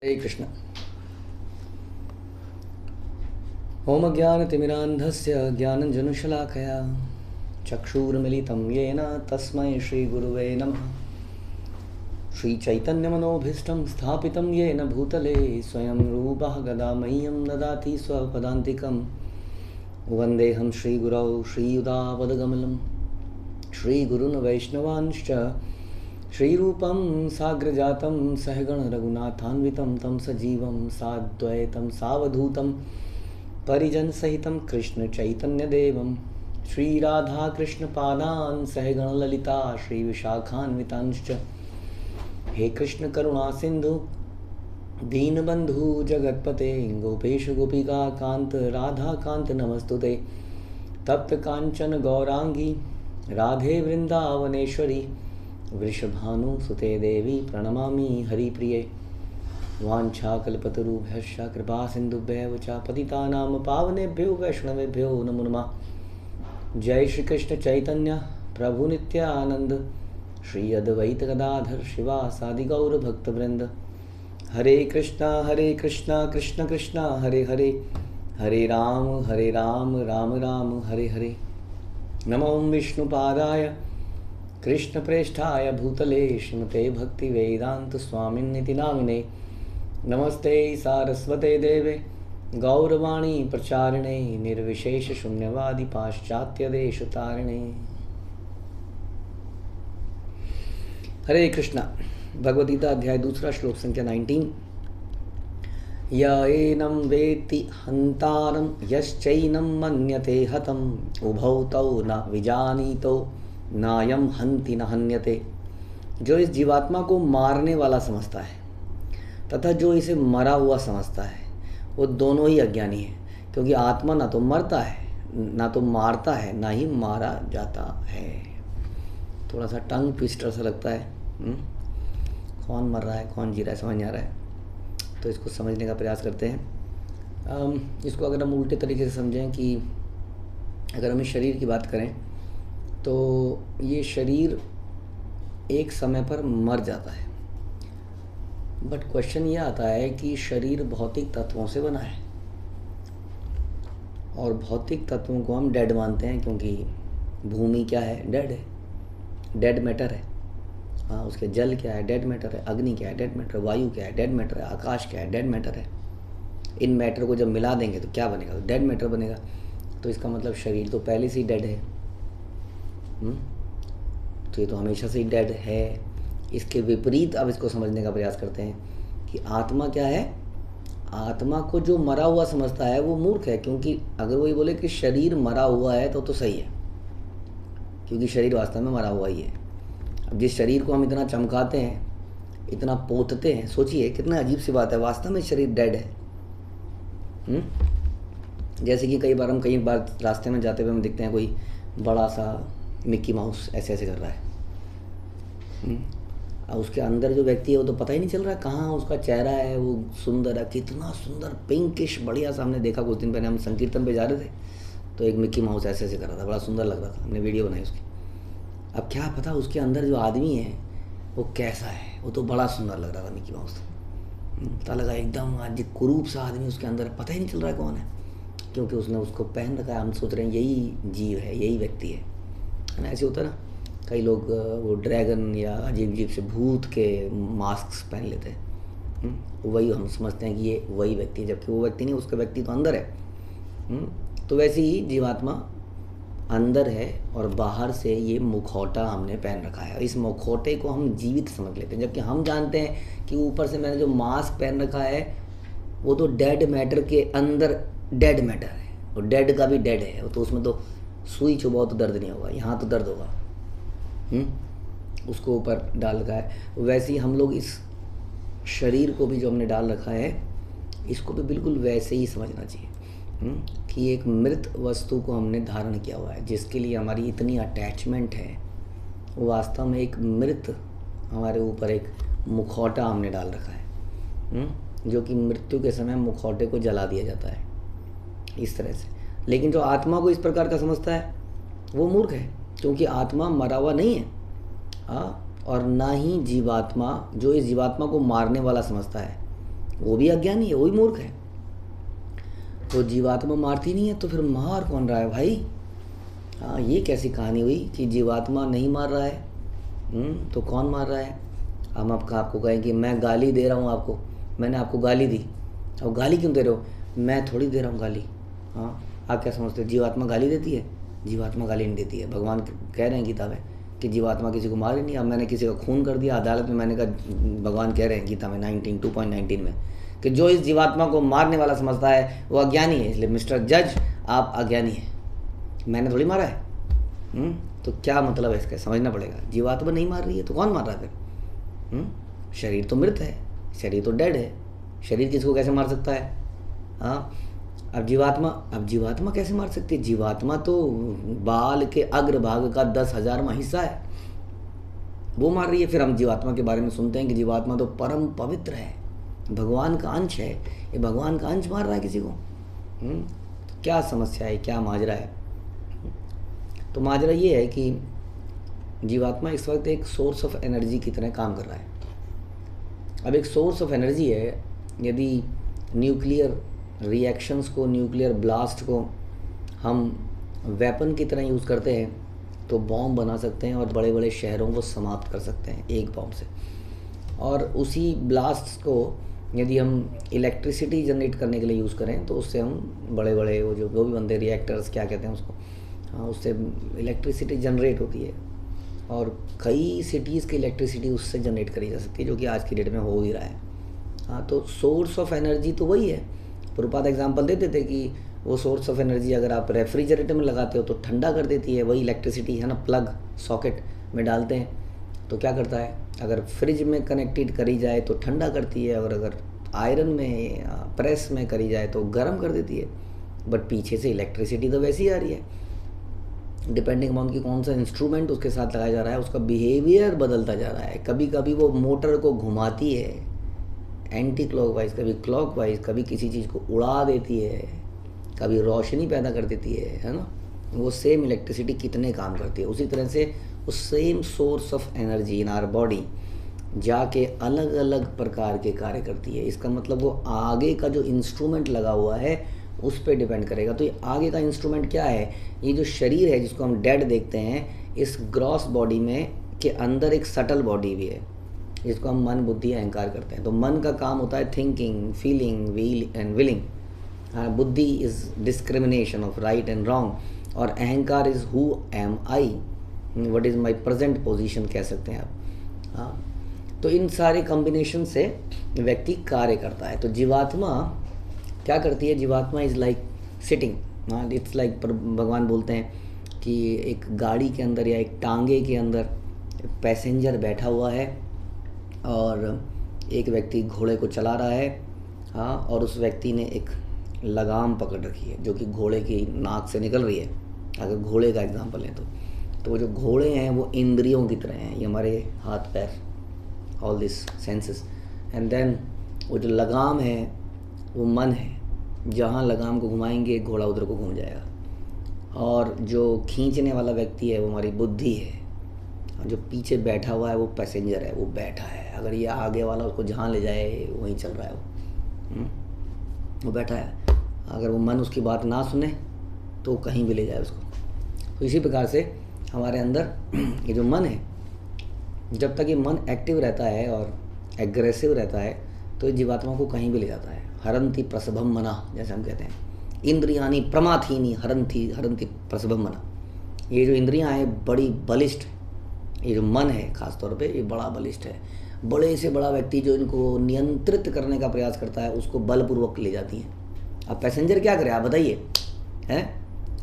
हरे कृष्ण। ओम ज्ञानतिमिरान्धस्य ज्ञानञ्जनशलाकया चक्षुरुन्मिलितं येन तस्मै श्रीगुरुवे नमः। श्रीचैतन्यमनोभीष्टं स्थापितं येन भूतले स्वयं रूपः गदा मह्यं ददाति स्वपदान्तिकं। वन्देऽहं श्रीगुरौ श्रीयुतापदकमलं श्रीगुरून् वैष्णवांश्च श्रीरूपं साग्रजातं सहगण रघुनाथान्वितं तं सजीवं साद्वैतं सावधूतं परिजनसहितं कृष्ण चैतन्यदेवं श्रीराधाकृष्णपादान् सहगण ललिता श्रीविशाखान्वितांश्च। हे कृष्ण करुणा सिंधु दीनबंधु जगतपते गोपेश गोपिका कांत राधा कांत नमस्तुते। तप्त कांचन गौरांगी राधे वृंदावनेश्वरी वृषभानुसुते देवी प्रणमामि हरिप्रिये। वाञ्छाकल्पतरुभ्यश्च कृपा सिन्धुभ्यैव च पतितानां पावनेभ्यो वैष्णवेभ्यो नमो नमः। जय श्री कृष्ण चैतन्य प्रभु नित्यानंद श्री अद्वैत गदाधर शिवासादि गौर भक्तवृंद। हरे कृष्णा कृष्ण कृष्णा हरे हरे हरे राम राम राम हरे हरे। नमो विष्णुपादाय कृष्णप्रेष्ठाय भूतले श्रीमते भक्तिवेदांत स्वामिन्निति नामिने। नमस्ते सारस्वते देवे गौरवाणी प्रचारिणे निर्विशेष शून्यवादी पाश्चात्य देश तारिणे। हरे कृष्णा। भगवद गीता अध्याय 2 श्लोक संख्या 19। य एनं वेत्ति हन्तारं यश्चैनं मन्यते हतम् उभौ तौ न विजानीतो नायम हन्ति न हन्यते। जो इस जीवात्मा को मारने वाला समझता है तथा जो इसे मरा हुआ समझता है वो दोनों ही अज्ञानी है, क्योंकि आत्मा ना तो मरता है ना तो मारता है ना ही मारा जाता है। थोड़ा सा टंग ट्विस्टर सा लगता है। कौन मर रहा है कौन जी रहा है समझ नहीं आ रहा है, तो इसको समझने का प्रयास करते हैं। इसको अगर हम उल्टे तरीके से समझें कि अगर हम इस शरीर की बात करें तो ये शरीर एक समय पर मर जाता है, बट क्वेश्चन ये आता है कि शरीर भौतिक तत्वों से बना है और भौतिक तत्वों को हम डेड मानते हैं, क्योंकि भूमि क्या है, डेड है, डेड मैटर है। हाँ, उसके जल क्या है, डेड मैटर है। अग्नि क्या है, डेड मैटर है। वायु क्या है, डेड मैटर है। आकाश क्या है, डेड मैटर है। इन मैटर को जब मिला देंगे तो क्या बनेगा, तो डेड मैटर बनेगा। तो इसका मतलब शरीर तो पहले से ही डेड है। तो ये तो हमेशा से ही डेड है। इसके विपरीत अब इसको समझने का प्रयास करते हैं कि आत्मा क्या है। आत्मा को जो मरा हुआ समझता है वो मूर्ख है, क्योंकि अगर वो ये बोले कि शरीर मरा हुआ है तो सही है, क्योंकि शरीर वास्तव में मरा हुआ ही है। अब जिस शरीर को हम इतना चमकाते हैं, इतना पोतते हैं, सोचिए कितना अजीब सी बात है, वास्तव में शरीर डेड है। जैसे कि कई बार रास्ते में जाते हुए हम दिखते हैं कोई बड़ा सा मिक्की माउस ऐसे ऐसे कर रहा है। और उसके अंदर जो व्यक्ति है वो तो पता ही नहीं चल रहा है कहाँ उसका चेहरा है। वो सुंदर है, कितना सुंदर पिंकिश बढ़िया सा। हमने देखा कुछ दिन पहले, हम संकीर्तन पे जा रहे थे तो एक मिक्की माउस ऐसे ऐसे कर रहा था, बड़ा सुंदर लग रहा था। हमने वीडियो बनाई उसकी। अब क्या पता उसके अंदर जो आदमी है वो कैसा है, वो तो बड़ा सुंदर लग रहा था मिक्की माउस। पता लगा एकदम आज कुरूप सा आदमी उसके अंदर, पता ही नहीं चल रहा है कौन है, क्योंकि उसने उसको पहन रखा है। हम सोच रहे हैं यही जीव है, यही व्यक्ति है ना। ऐसे होता है ना, कई लोग वो ड्रैगन या अजीब अजीब से भूत के मास्क पहन लेते हैं। वही हम समझते हैं कि ये वही व्यक्ति है, जबकि वो व्यक्ति नहीं, उसका व्यक्ति तो अंदर है। तो वैसे ही जीवात्मा अंदर है और बाहर से ये मुखौटा हमने पहन रखा है। इस मुखौटे को हम जीवित समझ लेते हैं, जबकि हम जानते हैं कि ऊपर से मैंने जो मास्क पहन रखा है वो तो डेड मैटर के अंदर डेड मैटर है, और डेड का भी डेड है। तो उसमें तो सुई चुभाओ तो दर्द नहीं होगा, यहाँ तो दर्द होगा। उसको ऊपर डाल रखा है। वैसे ही हम लोग इस शरीर को भी जो हमने डाल रखा है, इसको भी बिल्कुल वैसे ही समझना चाहिए कि एक मृत वस्तु को हमने धारण किया हुआ है, जिसके लिए हमारी इतनी अटैचमेंट है। वो वास्तव में एक मृत, हमारे ऊपर एक मुखौटा हमने डाल रखा है, जो कि मृत्यु के समय मुखौटे को जला दिया जाता है इस तरह से। लेकिन जो आत्मा को इस प्रकार का समझता है वो मूर्ख है, क्योंकि आत्मा मरा हुआ नहीं है। और ना ही जीवात्मा, जो इस जीवात्मा को मारने वाला समझता है वो भी अज्ञानी है, वो भी मूर्ख है। तो जीवात्मा मारती नहीं है तो फिर मार कौन रहा है भाई? हाँ, ये कैसी कहानी हुई कि जीवात्मा नहीं मार रहा है? तो कौन मार रहा है? हम आपको कहें कि मैं गाली दे रहा हूँ आपको, मैंने आपको गाली दी, और गाली क्यों दे रहे हो? मैं थोड़ी दे रहा हूँ गाली। हाँ, आप क्या समझते हो जीवात्मा गाली देती है? जीवात्मा गाली नहीं देती है। भगवान कह रहे हैं गीता में कि जीवात्मा किसी को मारे नहीं। अब मैंने किसी का खून कर दिया अदालत में, मैंने कहा, भगवान कह रहे हैं गीता में 2.19 में कि जो इस जीवात्मा को मारने वाला समझता है वो अज्ञानी है, इसलिए मिस्टर जज आप अज्ञानी हैं, मैंने थोड़ी मारा है। तो क्या मतलब है इसका, समझना पड़ेगा। जीवात्मा नहीं मार रही है तो कौन मार रहा है फिर? शरीर तो मृत है, शरीर तो डेड है, शरीर किसको कैसे मार सकता है? हाँ, अब जीवात्मा कैसे मार सकती है? जीवात्मा तो बाल के अग्रभाग का 10,000वां हिस्सा है, वो मार रही है। फिर हम जीवात्मा के बारे में सुनते हैं कि जीवात्मा तो परम पवित्र है, भगवान का अंश है, ये भगवान का अंश मार रहा है किसी को। तो क्या समस्या है, क्या माजरा है? तो माजरा ये है कि जीवात्मा इस वक्त एक सोर्स ऑफ एनर्जी की तरह काम कर रहा है। अब एक सोर्स ऑफ एनर्जी है, यदि न्यूक्लियर रिएक्शंस को, न्यूक्लियर ब्लास्ट को हम वेपन की तरह यूज़ करते हैं तो बॉम्ब बना सकते हैं और बड़े बड़े शहरों को समाप्त कर सकते हैं एक बॉम्ब से। और उसी ब्लास्ट को यदि हम इलेक्ट्रिसिटी जनरेट करने के लिए यूज़ करें तो उससे हम बड़े बड़े वो भी बनते हैं, रिएक्टर्स क्या कहते हैं उसको, हाँ, उससे इलेक्ट्रिसिटी जनरेट होती है और कई सिटीज़ की इलेक्ट्रिसिटी उससे जनरेट करी जा सकती है, जो कि आज की डेट में हो ही रहा है। हाँ, तो सोर्स ऑफ एनर्जी तो वही है। प्रभुपाद एग्जांपल देते थे कि वो सोर्स ऑफ एनर्जी अगर आप रेफ्रिजरेटर में लगाते हो तो ठंडा कर देती है, वही इलेक्ट्रिसिटी है ना, प्लग सॉकेट में डालते हैं तो क्या करता है, अगर फ्रिज में कनेक्टेड करी जाए तो ठंडा करती है, और अगर आयरन में प्रेस में करी जाए तो गर्म कर देती है। बट पीछे से इलेक्ट्रिसिटी तो वैसी आ रही है, डिपेंडिंग ऑन कि कौन सा इंस्ट्रूमेंट उसके साथ लगाया जा रहा है, उसका बिहेवियर बदलता जा रहा है। कभी कभी वो मोटर को घुमाती है एंटी क्लॉकवाइज, कभी क्लॉकवाइज, कभी किसी चीज़ को उड़ा देती है, कभी रोशनी पैदा कर देती है ना। वो सेम इलेक्ट्रिसिटी कितने काम करती है, उसी तरह से उस same source of energy in our body जाके अलग अलग प्रकार के कार्य करती है। इसका मतलब वो आगे का जो इंस्ट्रूमेंट लगा हुआ है उस पर डिपेंड करेगा। तो ये आगे का इंस्ट्रूमेंट क्या है? ये जो शरीर है जिसको हम डेड देखते हैं, इस ग्रॉस बॉडी में के अंदर एक सटल बॉडी भी है जिसको हम मन, बुद्धि, अहंकार करते हैं। तो मन का काम होता है thinking, feeling, will and willing. बुद्धि is discrimination of right and wrong, और अहंकार is who am I, what is my present position कह सकते हैं आप। हाँ, तो इन सारे कॉम्बिनेशन से व्यक्ति कार्य करता है। तो जीवात्मा क्या करती है? जीवात्मा इज़ लाइक सिटिंग, हाँ, इट्स लाइक, भगवान बोलते हैं कि एक गाड़ी के अंदर या एक टांगे के अंदर पैसेंजर बैठा हुआ है और एक व्यक्ति घोड़े को चला रहा है। हाँ, और उस व्यक्ति ने एक लगाम पकड़ रखी है जो कि घोड़े की नाक से निकल रही है। अगर घोड़े का एग्जांपल लें तो वो जो घोड़े हैं वो इंद्रियों की तरह हैं, ये हमारे हाथ पैर, all this senses. And then वो जो लगाम है वो मन है, जहाँ लगाम को घुमाएंगे घोड़ा उधर को घूम जाएगा। और जो खींचने वाला व्यक्ति है वो हमारी बुद्धि है, जो पीछे बैठा हुआ है वो पैसेंजर है, वो बैठा है। अगर ये आगे वाला उसको जहाँ ले जाए वहीं चल रहा है, वो बैठा है। अगर वो मन उसकी बात ना सुने तो कहीं भी ले जाए उसको। तो इसी प्रकार से हमारे अंदर ये जो मन है, जब तक ये मन एक्टिव रहता है और एग्रेसिव रहता है तो ये जीवात्मा को कहीं भी ले जाता है। हरंती प्रसभम मना, जैसे हम कहते हैं, इंद्रियानी प्रमाथीनी हरंती प्रसभम मना। ये जो इंद्रियां हैं बड़ी बलिष्ठ, ये जो मन है खास तौर पे ये बड़ा बलिष्ठ है। बड़े से बड़ा व्यक्ति जो इनको नियंत्रित करने का प्रयास करता है उसको बलपूर्वक ले जाती है। अब पैसेंजर क्या करे आप बताइए, हैं?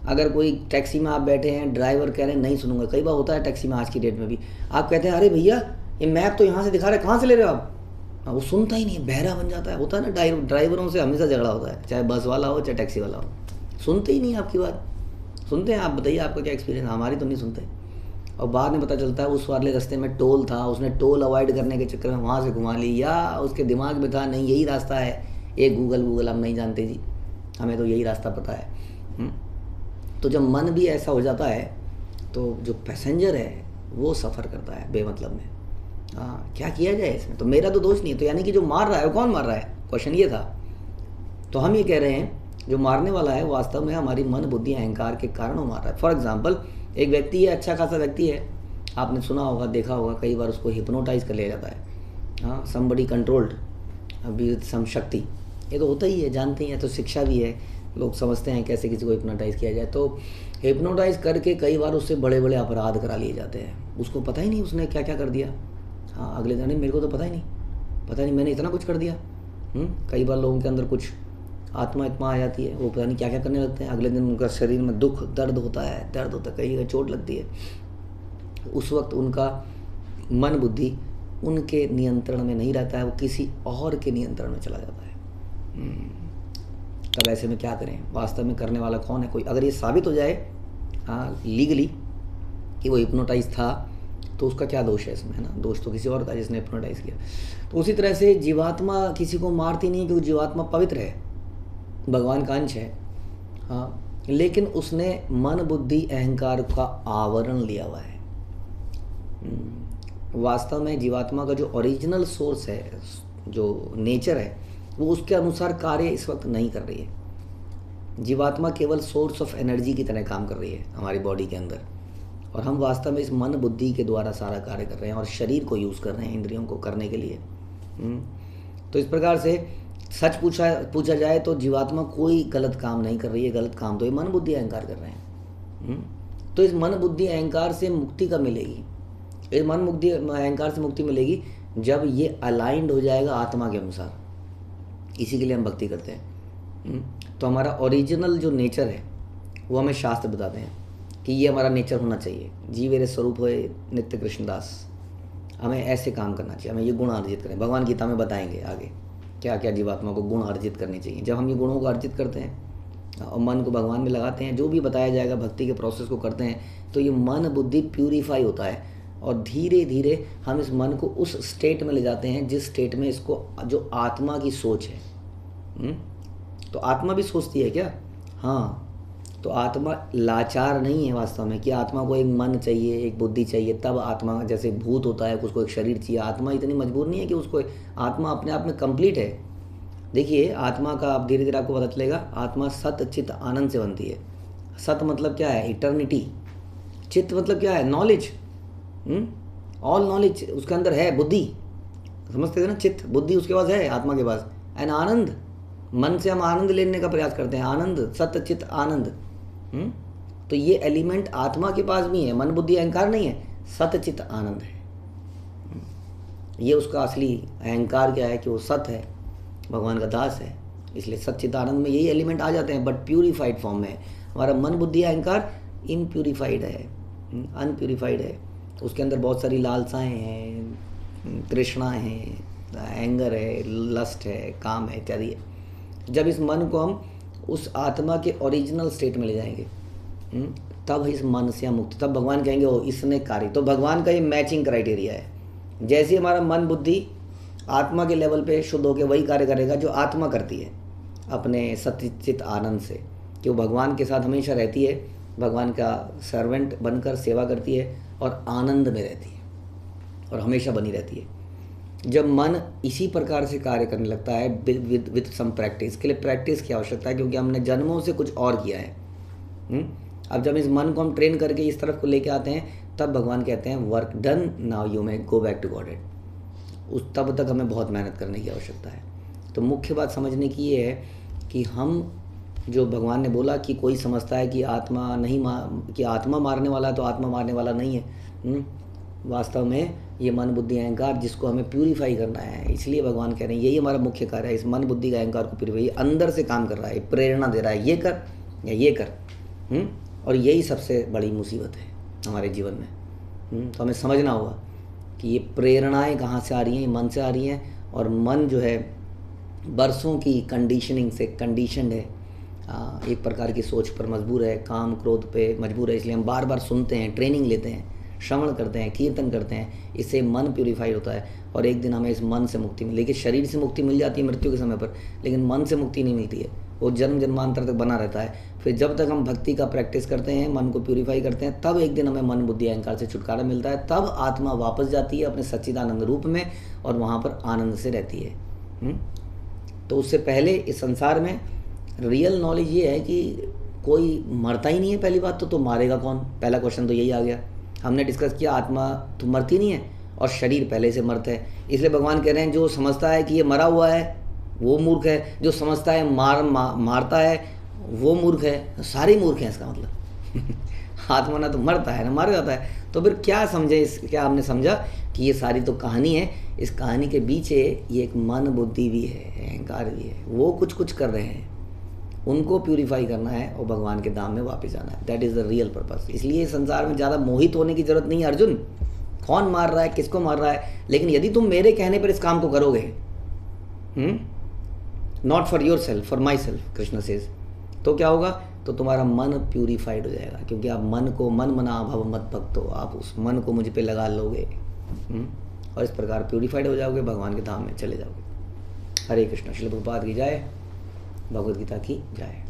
अगर कोई टैक्सी में आप बैठे हैं, ड्राइवर कह रहे हैं नहीं सुनूंगा, कई बार होता है टैक्सी में आज की डेट में भी, आप कहते हैं अरे भैया ये मैप तो यहाँ से दिखा रहा है, कहाँ से ले रहे हो आप? वो सुनता ही नहीं है, बहरा बन जाता है। होता है ना, ड्राइवरों से हमेशा झगड़ा होता है, चाहे बस वाला हो चाहे टैक्सी वाला हो, सुनते ही नहीं आपकी बात। सुनते हैं? आप बताइए आपका क्या एक्सपीरियंस? हमारी तो नहीं सुनते। और बाद में पता चलता है उस वाले रास्ते में टोल था, उसने टोल अवॉइड करने के चक्कर में वहाँ से घुमा ली, या उसके दिमाग में था नहीं यही रास्ता है, एक गूगल हम नहीं जानते जी, हमें तो यही रास्ता पता है। तो जब मन भी ऐसा हो जाता है तो जो पैसेंजर है वो सफ़र करता है बेमतलब में। हाँ, क्या किया जाए इसमें? तो मेरा तो दोष नहीं है, तो यानी कि जो मार रहा है वो कौन मार रहा है? क्वेश्चन ये था। तो हम ये कह रहे हैं जो मारने वाला है वास्तव में हमारी मन बुद्धि अहंकार के कारण वो मार रहा है। फॉर एग्जाम्पल, एक व्यक्ति है, अच्छा खासा व्यक्ति है, आपने सुना होगा, देखा होगा, कई बार उसको हिप्नोटाइज कर लिया जाता है। हाँ, समबडी कंट्रोल्ड विद सम शक्ति, ये तो होता ही है, जानते ही हैं। तो शिक्षा भी है, लोग समझते हैं कैसे किसी को हिप्नोटाइज किया जाए। तो हिप्नोटाइज करके कई बार उससे बड़े बड़े अपराध करा लिए जाते हैं, उसको पता ही नहीं उसने क्या क्या कर दिया। हाँ, अगले दिन मेरे को तो पता नहीं मैंने इतना कुछ कर दिया। कई बार लोगों के अंदर कुछ आत्मा आ जाती है, वो पता नहीं क्या क्या करने लगते हैं। अगले दिन उनका शरीर में दुख दर्द होता है, कहीं चोट लगती है। उस वक्त उनका मन बुद्धि उनके नियंत्रण में नहीं रहता है, वो किसी और के नियंत्रण में चला जाता है। तब ऐसे में क्या करें? वास्तव में करने वाला कौन है? कोई अगर ये साबित हो जाए लीगली कि वो हिप्नोटाइज था, तो उसका क्या दोष है इसमें, है ना? दोष तो किसी और का जिसने हिप्नोटाइज किया। तो उसी तरह से जीवात्मा किसी को मारती नहीं, क्योंकि जीवात्मा पवित्र है, भगवान का अंश है। हाँ, लेकिन उसने मन बुद्धि अहंकार का आवरण लिया हुआ है। वास्तव में जीवात्मा का जो ओरिजिनल सोर्स है, जो नेचर है, वो उसके अनुसार कार्य इस वक्त नहीं कर रही है। जीवात्मा केवल सोर्स ऑफ एनर्जी की तरह काम कर रही है हमारी बॉडी के अंदर, और हम वास्तव में इस मन बुद्धि के द्वारा सारा कार्य कर रहे हैं और शरीर को यूज़ कर रहे हैं इंद्रियों को करने के लिए। तो इस प्रकार से सच पूछा जाए तो जीवात्मा कोई गलत काम नहीं कर रही है। गलत काम तो ये मन बुद्धि अहंकार कर रहे हैं। तो इस मन बुद्धि अहंकार से मुक्ति कब मिलेगी? इस मन बुद्धि अहंकार से मुक्ति मिलेगी जब ये अलाइंड हो जाएगा आत्मा के अनुसार। इसी के लिए हम भक्ति करते हैं। तो हमारा ओरिजिनल जो नेचर है वो हमें शास्त्र बताते हैं कि ये हमारा नेचर होना चाहिए। जी मेरे स्वरूप होए नित्य कृष्णदास, हमें ऐसे काम करना चाहिए, हमें ये गुण अर्जित करें। भगवान गीता में बताएंगे आगे क्या क्या जीवात्मा को गुण अर्जित करने चाहिए। जब हम ये गुणों को अर्जित करते हैं और मन को भगवान में लगाते हैं, जो भी बताया जाएगा भक्ति के प्रोसेस को करते हैं, तो ये मन बुद्धि प्यूरीफाई होता है और धीरे धीरे हम इस मन को उस स्टेट में ले जाते हैं जिस स्टेट में इसको जो आत्मा की सोच है। तो आत्मा भी सोचती है क्या? हाँ, तो आत्मा लाचार नहीं है वास्तव में कि आत्मा को एक मन चाहिए, एक बुद्धि चाहिए, तब आत्मा, जैसे भूत होता है उसको एक शरीर चाहिए। आत्मा इतनी मजबूर नहीं है कि उसको, आत्मा अपने आप में कंप्लीट है। देखिए, आत्मा का आप धीरे धीरे आपको पता चलेगा, आत्मा सत चित्त आनंद से बनती है। सत मतलब क्या है? इटर्निटी। चित्त मतलब क्या है? नॉलेज। ऑल नॉलेज उसके अंदर है। बुद्धि, समझते थे ना? चित्त बुद्धि उसके पास है, आत्मा के पास। एंड आनंद, मन से हम आनंद लेने का प्रयास करते हैं। आनंद, सत चित्त आनंद। तो ये एलिमेंट आत्मा के पास भी है। मन बुद्धि अहंकार नहीं है, सत चित्त आनंद है। ये उसका असली अहंकार क्या है कि वो सत है, भगवान का दास है। इसलिए सत चित्त आनंद में यही एलिमेंट आ जाते हैं, बट प्यूरिफाइड फॉर्म में। हमारा मन बुद्धि अहंकार इम्प्यूरिफाइड है, अनप्यूरिफाइड है। उसके अंदर बहुत सारी लालसाएं हैं, तृष्णा है, एंगर है, लस्ट है, काम है, इत्यादि है। जब इस मन को हम उस आत्मा के ओरिजिनल स्टेट में ले जाएंगे, तब इस मन से हम मुक्त, तब भगवान कहेंगे ओ इसने कार्य। तो भगवान का ये मैचिंग क्राइटेरिया है। जैसे हमारा मन बुद्धि आत्मा के लेवल पे शुद्ध होकर वही कार्य करेगा जो आत्मा करती है अपने सच्चित आनंद से, कि वो भगवान के साथ हमेशा रहती है, भगवान का सर्वेंट बनकर सेवा करती है और आनंद में रहती है और हमेशा बनी रहती है। जब मन इसी प्रकार से कार्य करने लगता है विद सम प्रैक्टिस, के लिए प्रैक्टिस की आवश्यकता है, क्योंकि हमने जन्मों से कुछ और किया है। अब जब इस मन को हम ट्रेन करके इस तरफ को लेके आते हैं, तब भगवान कहते हैं work done, now you may go back to godhead. उस तब तक हमें बहुत मेहनत करने की आवश्यकता है। तो मुख्य बात समझने की ये है कि हम, जो भगवान ने बोला कि कोई समझता है कि आत्मा नहीं कि आत्मा मारने वाला है तो आत्मा मारने वाला नहीं है। वास्तव में ये मन बुद्धि अहंकार जिसको हमें प्यूरीफाई करना है, इसलिए भगवान कह रहे हैं यही हमारा मुख्य कार्य है। इस मन बुद्धि का अहंकार को प्यूरीफाई अंदर से काम कर रहा है, प्रेरणा दे रहा है, ये कर या ये कर। और यही सबसे बड़ी मुसीबत है हमारे जीवन में। तो हमें समझना होगा कि ये प्रेरणाएं कहाँ से आ रही हैं? ये मन से आ रही हैं। और मन जो है बरसों की कंडीशनिंग से कंडीशनड है, एक प्रकार की सोच पर मजबूर है, काम क्रोध पे मजबूर है। इसलिए हम बार बार सुनते हैं, ट्रेनिंग लेते हैं, श्रवण करते हैं, कीर्तन करते हैं। इससे मन प्यूरीफाइड होता है और एक दिन हमें इस मन से मुक्ति मिलेगी। शरीर से मुक्ति मिल जाती है मृत्यु के समय पर, लेकिन मन से मुक्ति नहीं मिलती है, वो जन्म जन्मांतर तक बना रहता है। फिर जब तक हम भक्ति का प्रैक्टिस करते हैं, मन को प्यूरीफाई करते हैं, तब एक दिन हमें मन बुद्धि अहंकार से छुटकारा मिलता है। तब आत्मा वापस जाती है अपने सच्चिदानंद रूप में और वहाँ पर आनंद से रहती है। तो उससे पहले इस संसार में रियल नॉलेज ये है कि कोई मरता ही नहीं है। पहली बात तो मारेगा कौन, पहला क्वेश्चन तो यही आ गया। हमने डिस्कस किया आत्मा तो मरती नहीं है और शरीर पहले से मरता है, इसलिए भगवान कह रहे हैं जो समझता है कि ये मरा हुआ है वो मूर्ख है, जो समझता है मारता है वो मूर्ख है। सारे मूर्ख हैं इसका मतलब। आत्मा ना तो मरता है ना मारा जाता है, तो फिर क्या समझे क्या हमने समझा कि ये सारी तो कहानी है, इस कहानी के पीछे ये एक मन बुद्धि भी है, अहंकार भी है, वो कुछ कुछ कर रहे हैं, उनको प्यूरिफाई करना है और भगवान के धाम में वापस जाना है। That is the real purpose. इसलिए संसार में ज़्यादा मोहित होने की जरूरत नहीं है अर्जुन, कौन मार रहा है किसको मार रहा है, लेकिन यदि तुम मेरे कहने पर इस काम को करोगे, not for your self, for my self Krishna says, तो क्या होगा, तो तुम्हारा मन प्यूरिफाइड हो जाएगा, क्योंकि आप मन मना भव मत भक्तो, आप उस मन को मुझ पे लगा लोगे और इस प्रकार प्यूरिफाइड हो जाओगे, भगवान के धाम में चले जाओगे। हरे कृष्ण। श्रील प्रभुपाद की जय, भगवद गीता की जय।